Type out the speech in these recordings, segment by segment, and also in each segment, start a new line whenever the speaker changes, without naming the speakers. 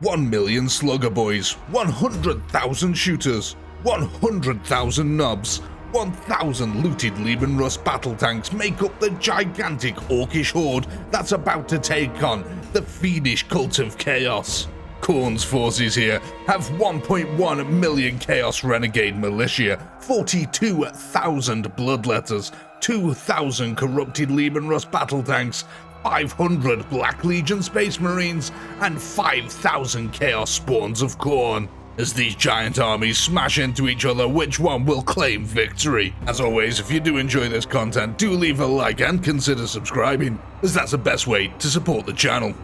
1 million slugger boys, 100,000 shooters, 100,000 nobs, 1,000 looted Leman Russ battle tanks make up the gigantic orkish horde that's about to take on the fiendish cult of chaos. Khorne's forces here have 1.1 million Chaos Renegade militia, 42,000 bloodletters, 2,000 corrupted Leman Russ battle tanks, 500 Black Legion Space Marines, and 5,000 Chaos Spawns of Khorne. As these giant armies smash into each other, which one will claim victory? As always, if you do enjoy this content, do leave a like and consider subscribing, as that's the best way to support the channel.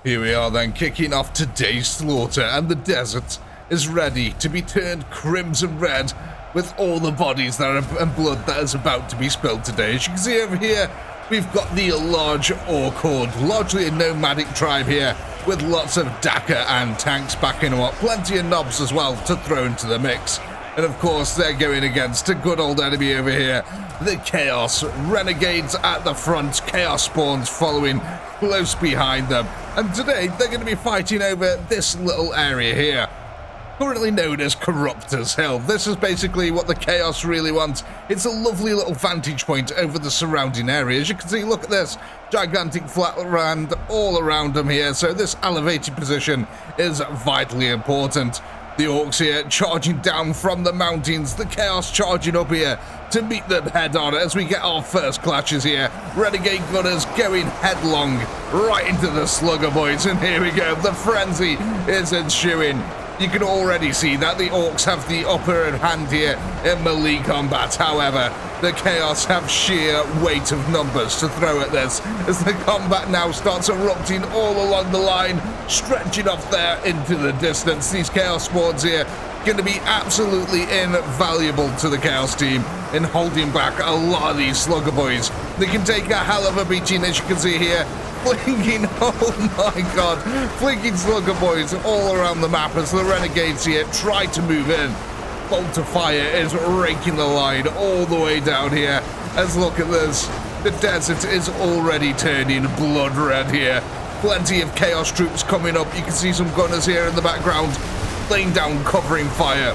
Here we are then, kicking off today's slaughter, and the desert is ready to be turned crimson red with all the bodies and blood that is about to be spilled today. As you can see over here, we've got the large ork horde, largely a nomadic tribe here, with lots of Dakka and tanks backing them up, plenty of nobs as well to throw into the mix. And of course, they're going against a good old enemy over here, the Chaos Renegades at the front, Chaos Spawns following close behind them. And today, they're going to be fighting over this little area here, currently known as Corruptor's Hill. This is basically what the Chaos really wants. It's a lovely little vantage point over the surrounding area. As you can see, look at this gigantic flat land all around them here. So this elevated position is vitally important. The orks here charging down from the mountains, the Chaos charging up here to meet them head on as we get our first clashes here. Renegade gunners going headlong right into the slugger boys, and here we go, the frenzy is ensuing. You can already see that the orks have the upper hand here in melee combat. However, the Chaos have sheer weight of numbers to throw at this, as the combat now starts erupting all along the line, stretching off there into the distance. These Chaos Spawns here going to be absolutely invaluable to the Chaos team in holding back a lot of these slugger boys. They can take a hell of a beating, as you can see here. Flinking, oh my god, flinking slugger boys all around the map as the Renegades here try to move in. Bolt of fire is raking the line all the way down here. As look at this, the desert is already turning blood red here. Plenty of Chaos troops coming up. You can see some gunners here in the background laying down covering fire.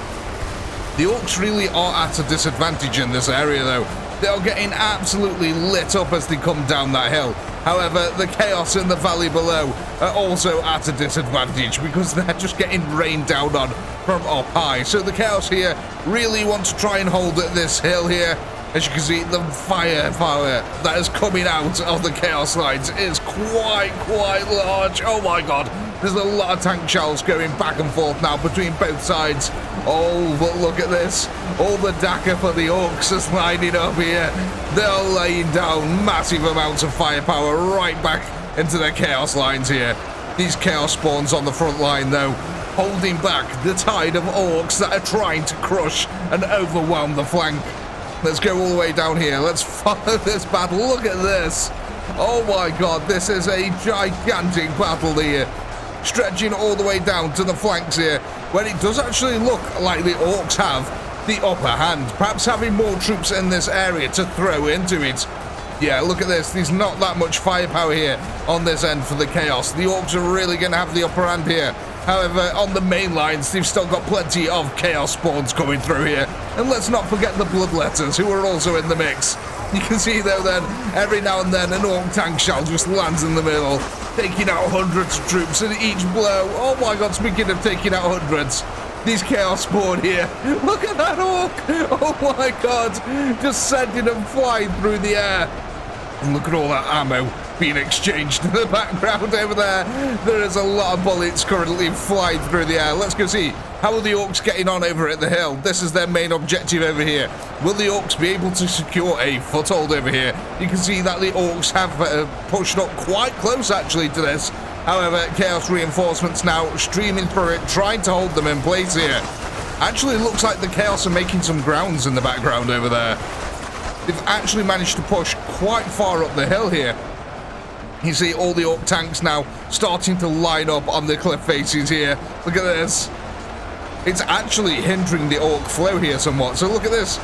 The orks really are at a disadvantage in this area though. They are getting absolutely lit up as they come down that hill. However, the Chaos in the valley below are also at a disadvantage because they're just getting rained down on from up high. So the Chaos here really want to try and hold at this hill here. As you can see, the firepower that is coming out of the Chaos lines is quite large. Oh my god, there's a lot of tank shells going back and forth now between both sides. Oh, but look at this. All the Dakka for the orks is lining up here. They're laying down massive amounts of firepower right back into the Chaos lines here. These Chaos Spawns on the front line, though, holding back the tide of orks that are trying to crush and overwhelm the flank. Let's go all the way down here. Let's follow this battle. Look at this. Oh my god, this is a gigantic battle here. Stretching all the way down to the flanks here, where it does actually look like the orks have the upper hand, perhaps having more troops in this area to throw into it. Yeah, look at this. There's not that much firepower here on this end for the Chaos. The orks are really going to have the upper hand here. However, on the main lines, they've still got plenty of Chaos Spawns coming through here. And let's not forget the Bloodletters, who are also in the mix. You can see, though, then, every now and then, an ork tank shell just lands in the middle, taking out hundreds of troops in each blow. Oh my god, speaking of taking out hundreds, these Chaos Spawn here. Look at that ork! Oh my god, just sending them flying through the air. And look at all that ammo being exchanged in the background over there. There is a lot of bullets currently flying through the air. Let's go see how are the orks getting on over at the hill. This is their main objective over here. Will the orks be able to secure a foothold over here? You can see that the orks have pushed up quite close actually to this. However, Chaos reinforcements now streaming through it, trying to hold them in place here. Actually, it looks like the Chaos are making some grounds in the background over there. They've actually managed to push quite far up the hill here. You see all the ork tanks now starting to line up on the cliff faces here. Look at this. It's actually hindering the ork flow here somewhat. So look at this.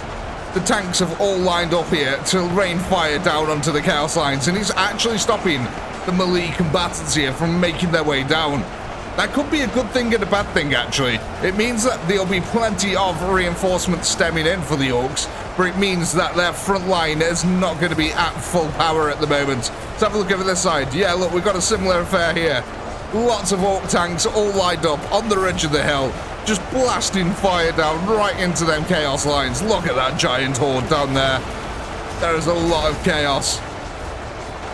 The tanks have all lined up here to rain fire down onto the Chaos lines, and it's actually stopping the melee combatants here from making their way down. That could be a good thing and a bad thing, actually. It means that there'll be plenty of reinforcements stemming in for the orks, but it means that their front line is not going to be at full power at the moment. Let's have a look over this side. Yeah, look, we've got a similar affair here. Lots of ork tanks all lined up on the ridge of the hill, just blasting fire down right into them chaos lines. Look at that giant horde down there. There is a lot of chaos.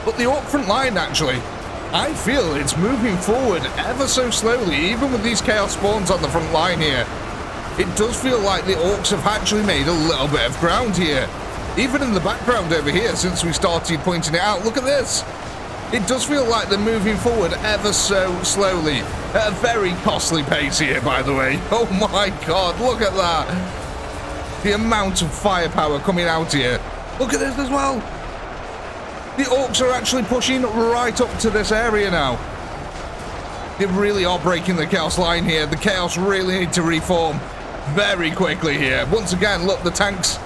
But the ork front line, actually, I feel it's moving forward ever so slowly, even with these chaos spawns on the front line here. It does feel like the orks have actually made a little bit of ground here. Even in the background over here, since we started pointing it out, look at this. It does feel like they're moving forward ever so slowly, at a very costly pace here, by the way. Oh my god, look at that. The amount of firepower coming out here. Look at this as well. The orks are actually pushing right up to this area now. They really are breaking the chaos line here. The chaos really need to reform very quickly here. Once again, look, the tanks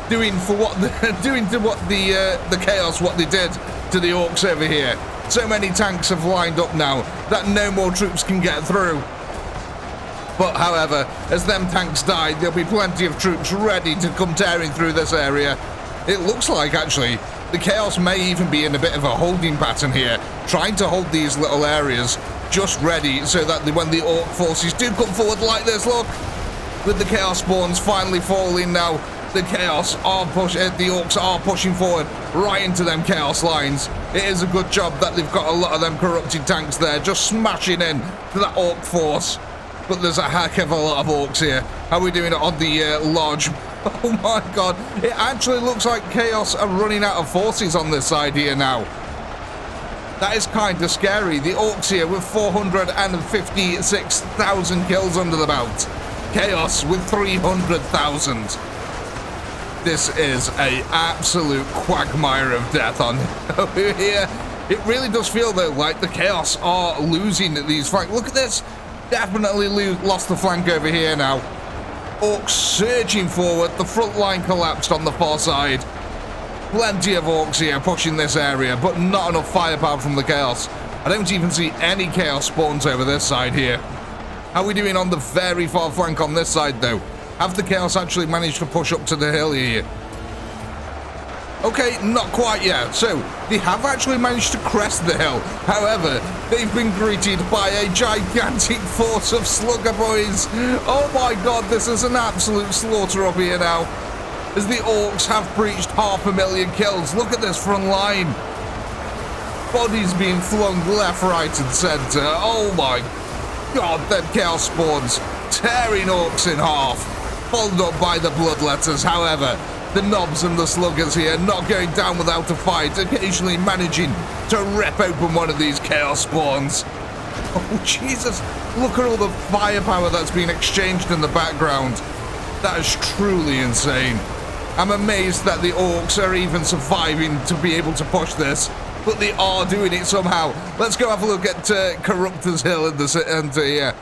doing to the chaos what they did to the orks over here. So many tanks have lined up now that no more troops can get through. But however, as them tanks die, there'll be plenty of troops ready to come tearing through this area. It looks like, actually, the chaos may even be in a bit of a holding pattern here, trying to hold these little areas just ready so that when the ork forces do come forward like this, look, with the chaos spawns finally falling now, the orks are pushing forward right into them chaos lines. It is a good job that they've got a lot of them corrupted tanks there, just smashing in to that ork force. But there's a heck of a lot of orks here. How are we doing it on the large? Oh my god, it actually looks like chaos are running out of forces on this side here now. That is kind of scary. The orks here with 456,000 kills under the belt. Chaos with 300,000. This is an absolute quagmire of death on over here. It really does feel, though, like the chaos are losing these flanks. Look at this. Definitely lost the flank over here now. Orks surging forward. The front line collapsed on the far side. Plenty of orks here pushing this area, but not enough firepower from the chaos. I don't even see any chaos spawns over this side here. How are we doing on the very far flank on this side, though? Have the chaos actually managed to push up to the hill here? Okay, not quite yet. So, they have actually managed to crest the hill. However, they've been greeted by a gigantic force of slugger boys. Oh my god, this is an absolute slaughter up here now. As the orks have breached 500,000 kills. Look at this front line. Bodies being flung left, right and centre. Oh my god, them chaos spawns tearing orks in half. Followed up by the bloodletters. However, the knobs and the sluggers here not going down without a fight, occasionally managing to rip open one of these chaos spawns. Oh Jesus, look at all the firepower that's been exchanged in the background. That is truly insane. I'm amazed that the orks are even surviving to be able to push this, but they are doing it somehow. Let's go have a look at Corruptor's Hill in the center here.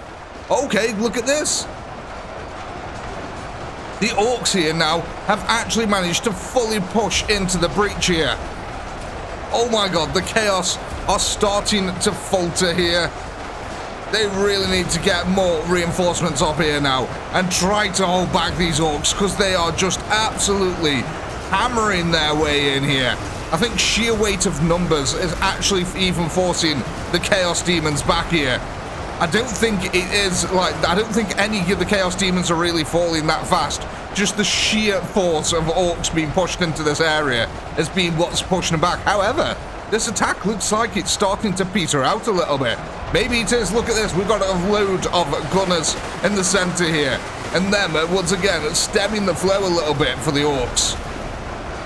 Okay, look at this. The orks here now have actually managed to fully push into the breach here. Oh my god, the chaos are starting to falter here. They really need to get more reinforcements up here now and try to hold back these orks, because they are just absolutely hammering their way in here. I think sheer weight of numbers is actually even forcing the chaos demons back here. I don't think any of the chaos demons are really falling that fast. Just the sheer force of orks being pushed into this area has been what's pushing them back. However, this attack looks like it's starting to peter out a little bit. Maybe it is. Look at this. We've got a load of gunners in the center here. And them, once again, stemming the flow a little bit for the orks.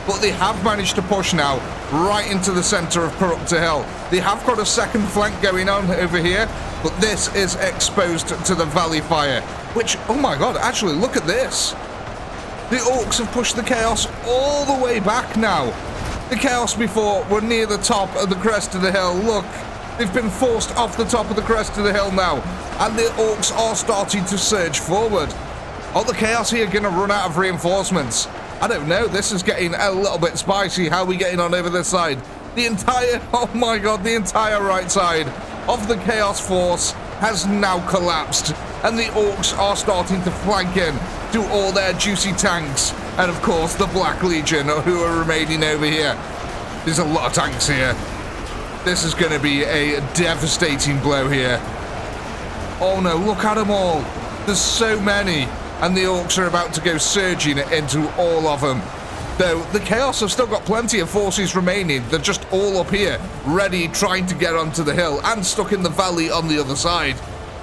But they have managed to push now right into the center of Corruptor Hill. They have got a second flank going on over here, but this is exposed to the valley fire, which, oh my god, actually, look at this. The orks have pushed the chaos all the way back now. The chaos before were near the top of the crest of the hill. Look, they've been forced off the top of the crest of the hill now, and the orks are starting to surge forward. Are the chaos here going to run out of reinforcements? I don't know. This is getting a little bit spicy. How are we getting on over this side? Oh my god, the entire right side of the Chaos Force has now collapsed, and the orks are starting to flank in to all their juicy tanks, and of course the Black Legion who are remaining over here. There's a lot of tanks here. This is going to be a devastating blow here. Oh no, look at them all. There's so many, and the orks are about to go surging into all of them. Though the Chaos have still got plenty of forces remaining. They're just all up here, ready, trying to get onto the hill and stuck in the valley on the other side.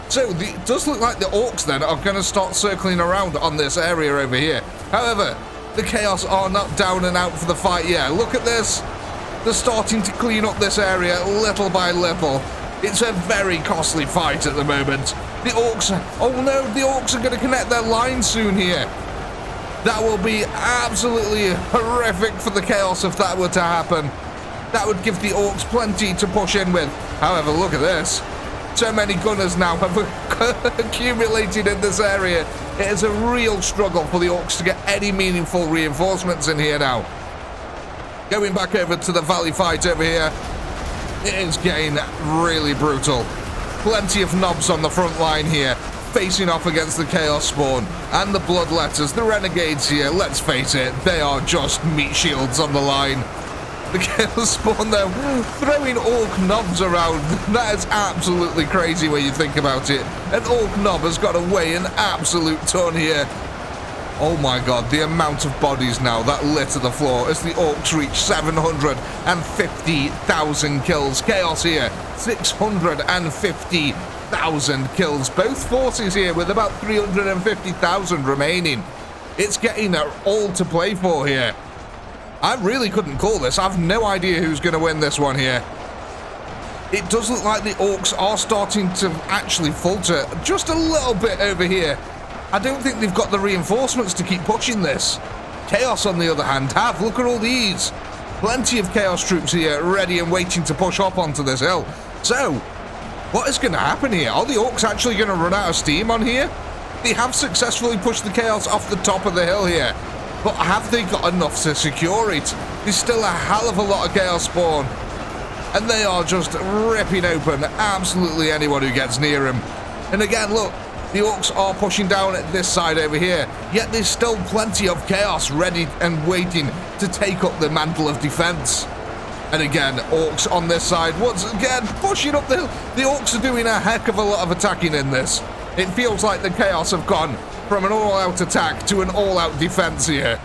So it does look like the orks then are going to start circling around on this area over here. However, the Chaos are not down and out for the fight yet. Look at this. They're starting to clean up this area little by little. It's a very costly fight at the moment. The orks, oh no, the orks are going to connect their lines soon here. That will be absolutely horrific for the Chaos if that were to happen. That would give the orks plenty to push in with. However, look at this. So many gunners now have accumulated in this area. It is a real struggle for the orks to get any meaningful reinforcements in here now. Going back over to the valley fight over here, it is getting really brutal. Plenty of knobs on the front line here, facing off against the Chaos Spawn and the Bloodletters, the Renegades here. Let's face it, they are just meat shields on the line. The Chaos Spawn though, throwing ork knobs around, that is absolutely crazy when you think about it. An ork knob has got to weigh an absolute ton here. Oh my god, the amount of bodies now that litter the floor as the orks reach 750,000 kills. Chaos here, 650,000 kills. Both forces here with about 350,000 remaining. It's getting all to play for here. I really couldn't call this. I've no idea who's going to win this one here. It does look like the orks are starting to actually falter just a little bit over here. I don't think they've got the reinforcements to keep pushing this. Chaos, on the other hand, have. Look at all these. Plenty of Chaos troops here ready and waiting to push up onto this hill. So, what is going to happen here? Are the orks actually going to run out of steam on here? They have successfully pushed the Chaos off the top of the hill here. But have they got enough to secure it? There's still a hell of a lot of Chaos spawn. And they are just ripping open absolutely anyone who gets near them. And again, look. The orks are pushing down at this side over here, yet there's still plenty of Chaos ready and waiting to take up the mantle of defense. And again, orks on this side, once again, pushing up the hill. The orks are doing a heck of a lot of attacking in this. It feels like the Chaos have gone from an all-out attack to an all-out defense here.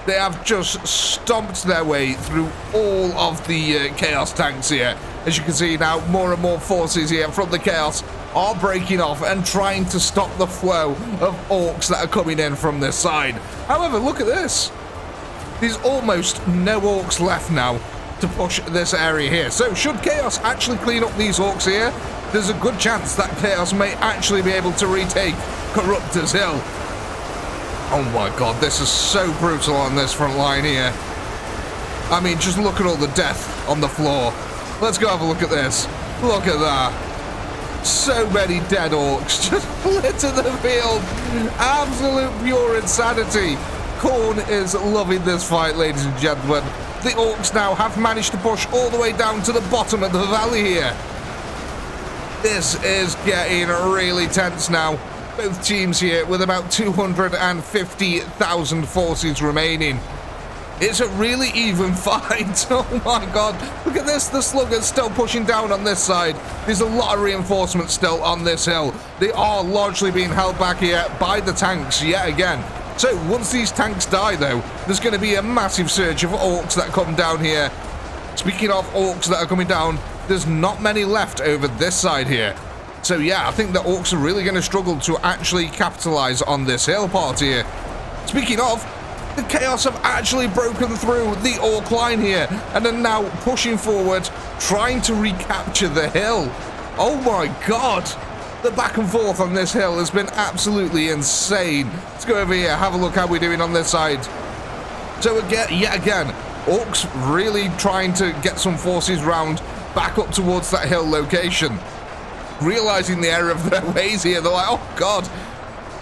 They have just stomped their way through all of the Chaos tanks here. As you can see now, more and more forces here from the Chaos are breaking off and trying to stop the flow of orks that are coming in from this side. However, look at this. There's almost no orks left now to push this area here. So should Chaos actually clean up these orks here, there's a good chance that Chaos may actually be able to retake Corruptor's Hill. Oh my god, this is so brutal on this front line here. I mean, just look at all the death on the floor. Let's go have a look at this. Look at that. So many dead orks just litter the field. Absolute pure insanity. Khorne is loving this fight, ladies and gentlemen. The orks now have managed to push all the way down to the bottom of the valley here. This is getting really tense now. Both teams here with about 250,000 forces remaining. It's a really even fight. Oh my god. Look at this. The sluggers still pushing down on this side. There's a lot of reinforcements still on this hill. They are largely being held back here by the tanks yet again. So once these tanks die though, there's going to be a massive surge of orks that come down here. Speaking of orks that are coming down, there's not many left over this side here. So yeah, I think the orks are really going to struggle to actually capitalize on this hill part here. Speaking of, the Chaos have actually broken through the ork line here and are now pushing forward, trying to recapture the hill. Oh my god! The back and forth on this hill has been absolutely insane. Let's go over here, have a look how we're doing on this side. So again, yet again, orks really trying to get some forces round back up towards that hill location. Realizing the error of their ways here, they're like, oh god,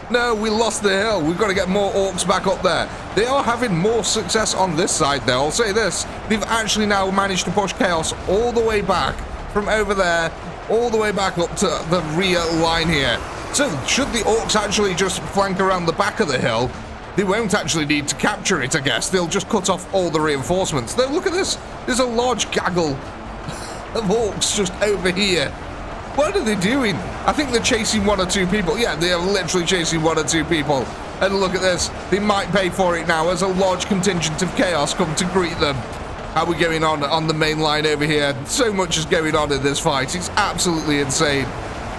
no, we lost the hill. We've got to get more orks back up there. They are having more success on this side, though. I'll say this. They've actually now managed to push Chaos all the way back from over there, all the way back up to the rear line here. So, should the orcs actually just flank around the back of the hill, they won't actually need to capture it, I guess. They'll just cut off all the reinforcements. Though, look at this. There's a large gaggle of orcs just over here. What are they doing? I think they're chasing one or two people. Yeah, they are literally chasing one or two people. And look at this. They might pay for it now as a large contingent of Chaos come to greet them. How are we going on the main line over here? So much is going on in this fight. It's absolutely insane.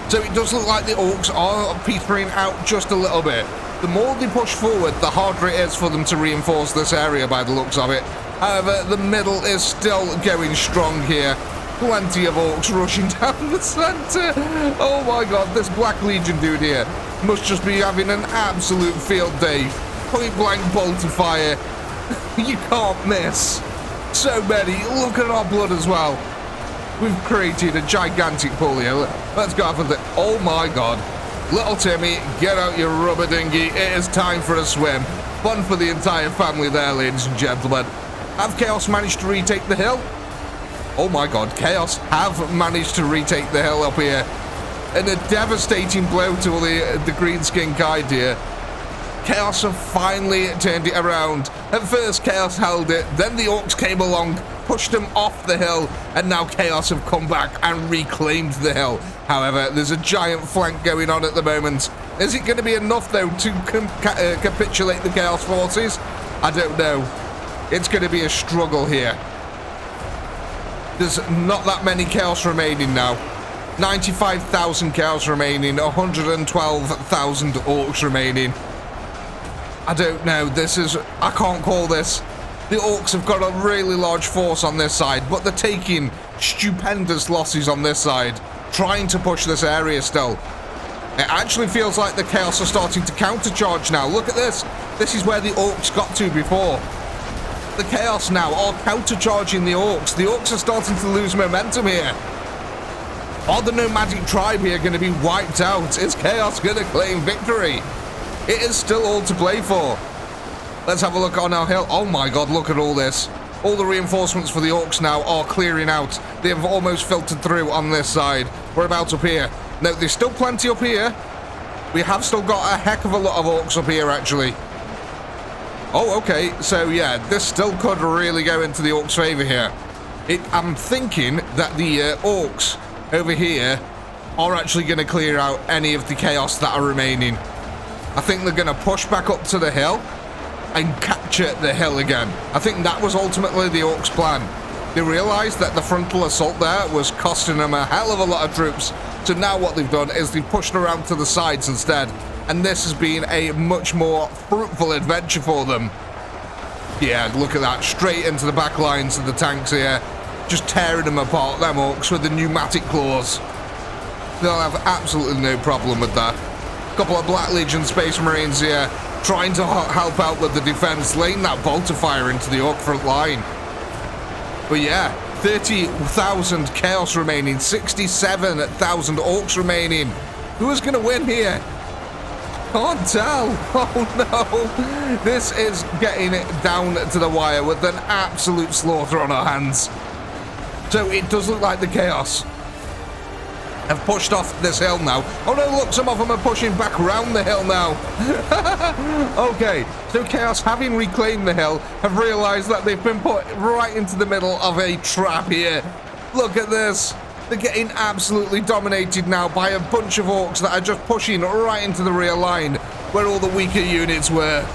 So it does look like the orcs are petering out just a little bit. The more they push forward, the harder it is for them to reinforce this area by the looks of it. However, the middle is still going strong here. Plenty of orcs rushing down the center. Oh my god, this Black Legion dude here must just be having an absolute field day. Point blank bolter fire. You can't miss. So many. Look at our blood as well. We've created a gigantic pool here. Let's go for the... Oh my god. Little Timmy, get out your rubber dinghy. It is time for a swim. Fun for the entire family there, ladies and gentlemen. Have Chaos managed to retake the hill? Oh my god, Chaos have managed to retake the hill up here. And a devastating blow to the green skin guide here. Chaos have finally turned it around. At first, Chaos held it. Then the orcs came along, pushed them off the hill. And now Chaos have come back and reclaimed the hill. However, there's a giant flank going on at the moment. Is it going to be enough, though, to capitulate the Chaos forces? I don't know. It's going to be a struggle here. There's not that many Chaos remaining now. 95,000 Chaos remaining, 112,000 orcs remaining. I don't know, I can't call this. The orcs have got a really large force on this side, but they're taking stupendous losses on this side, trying to push this area still. It actually feels like the Chaos are starting to countercharge now. Look at this. This is where the orcs got to before. The Chaos now are countercharging the orcs. The orcs are starting to lose momentum here. Are the nomadic tribe here going to be wiped out? Is Chaos going to claim victory? It is still all to play for. Let's have a look on our hill. Oh my god, look at all this. All the reinforcements for the orcs now are clearing out. They have almost filtered through on this side. We're about up here. No, there's still plenty up here. We have still got a heck of a lot of orcs up here, actually. Oh, okay. So, yeah, this still could really go into the orcs' favor here. I'm thinking that the orcs over here are actually going to clear out any of the Chaos that are remaining. I think they're going to push back up to the hill and capture the hill again. I think that was ultimately the orcs' plan. They realized that the frontal assault there was costing them a hell of a lot of troops. So now what they've done is they've pushed around to the sides instead. And this has been a much more fruitful adventure for them. Yeah, look at that. Straight into the back lines of the tanks here. Just tearing them apart, them orcs, with the pneumatic claws. They'll have absolutely no problem with that. A couple of Black Legion Space Marines here, trying to help out with the defense, laying that bolter fire into the orc front line. But yeah, 30,000 Chaos remaining, 67,000 orcs remaining. Who is going to win here? Can't tell. Oh no. This is getting it down to the wire with an absolute slaughter on our hands. So it does look like the Chaos have pushed off this hill now. Oh no, look, some of them are pushing back around the hill now. Okay, so Chaos, having reclaimed the hill, have realized that they've been put right into the middle of a trap here. Look at this. They're getting absolutely dominated now by a bunch of orcs that are just pushing right into the rear line where all the weaker units were.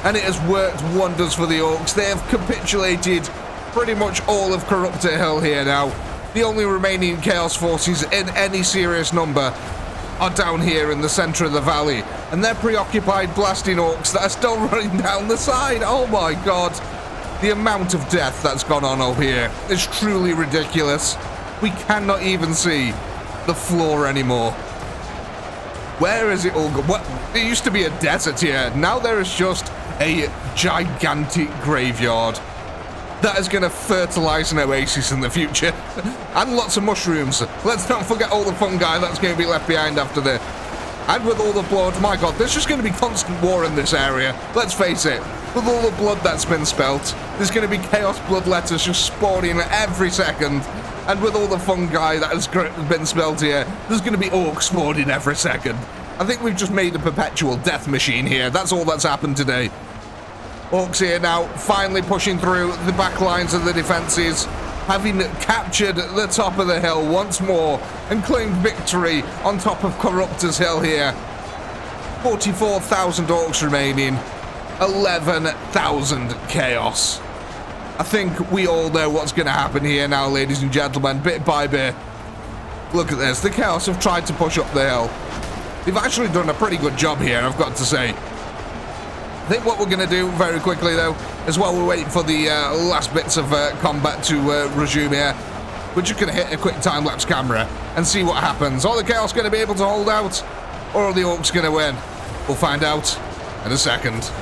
And it has worked wonders for the orcs. They have capitulated pretty much all of Corruptor Hill here now. The only remaining Chaos forces in any serious number are down here in the center of the valley. And they're preoccupied blasting orcs that are still running down the side. Oh my god. The amount of death that's gone on over here is truly ridiculous. We cannot even see the floor anymore. Where is it all gone? What? It used to be a desert here. Now there is just a gigantic graveyard that is going to fertilize an oasis in the future. And lots of mushrooms. Let's not forget all the fungi that's going to be left behind after this. And with all the blood, my god, there's just going to be constant war in this area. Let's face it. With all the blood that's been spelt, there's going to be chaos bloodletters just spawning every second. And with all the fungi that has been spelt here, there's going to be orcs spawning every second. I think we've just made a perpetual death machine here. That's all that's happened today. Orcs here now, finally pushing through the back lines of the defenses, having captured the top of the hill once more and claimed victory on top of Corruptor's Hill here. 44,000 orcs remaining, 11,000 chaos. I think we all know what's going to happen here now, ladies and gentlemen, bit by bit. Look at this. The chaos have tried to push up the hill. They've actually done a pretty good job here, I've got to say. I think what we're going to do very quickly, though, is while we're waiting for the last bits of combat to resume here, we're just going to hit a quick time-lapse camera and see what happens. Are the chaos going to be able to hold out, or are the orcs going to win? We'll find out in a second.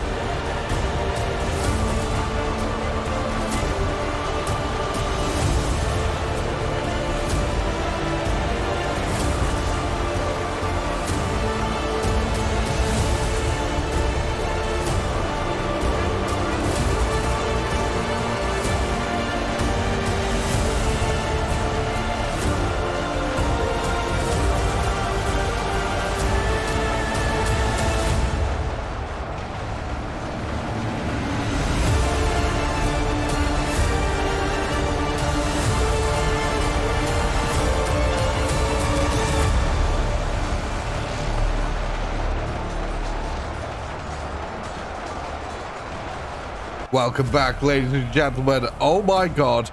Welcome back, ladies and gentlemen. Oh my god.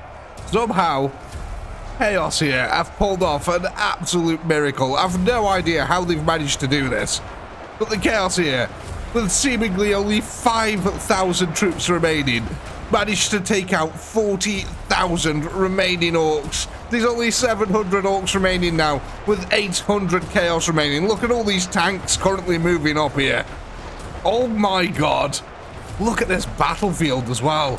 Somehow, chaos here have pulled off an absolute miracle. I've no idea how they've managed to do this. But the chaos here, with seemingly only 5,000 troops remaining, managed to take out 40,000 remaining orcs. There's only 700 orcs remaining now, with 800 chaos remaining. Look at all these tanks currently moving up here. Oh my god. Look at this battlefield as well.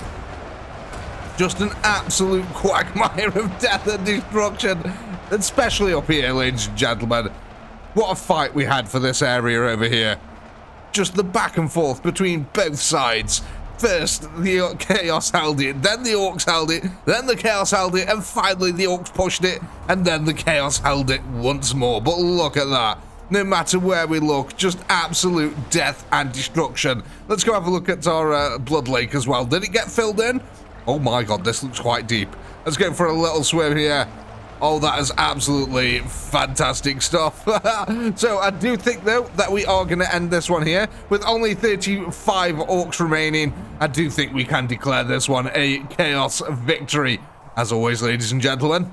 Just an absolute quagmire of death and destruction, especially up here, ladies and gentlemen. What a fight we had for this area over here. Just the back and forth between both sides. First, the chaos held it, then the orcs held it, then the chaos held it, and finally the orcs pushed it, and then the chaos held it once more. But look at that. No matter where we look, just absolute death and destruction. Let's go have a look at our blood lake as well. Did it get filled in? Oh my god, this looks quite deep. Let's go for a little swim here. Oh, that is absolutely fantastic stuff. So I do think, though, that we are going to end this one here. With only 35 orcs remaining, I do think we can declare this one a chaos victory. As always, ladies and gentlemen,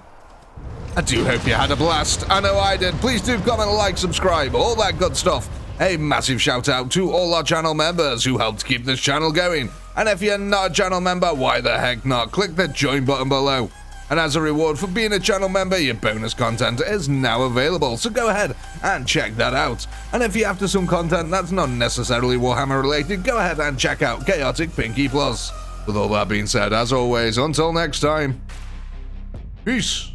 I do hope you had a blast. I know I did. Please do comment, like, subscribe, all that good stuff. A massive shout out to all our channel members who helped keep this channel going. And if you're not a channel member, why the heck not? Click the join button below. And as a reward for being a channel member, your bonus content is now available. So go ahead and check that out. And if you're after some content that's not necessarily Warhammer related, go ahead and check out Chaotic Pinky Plus. With all that being said, as always, until next time, peace.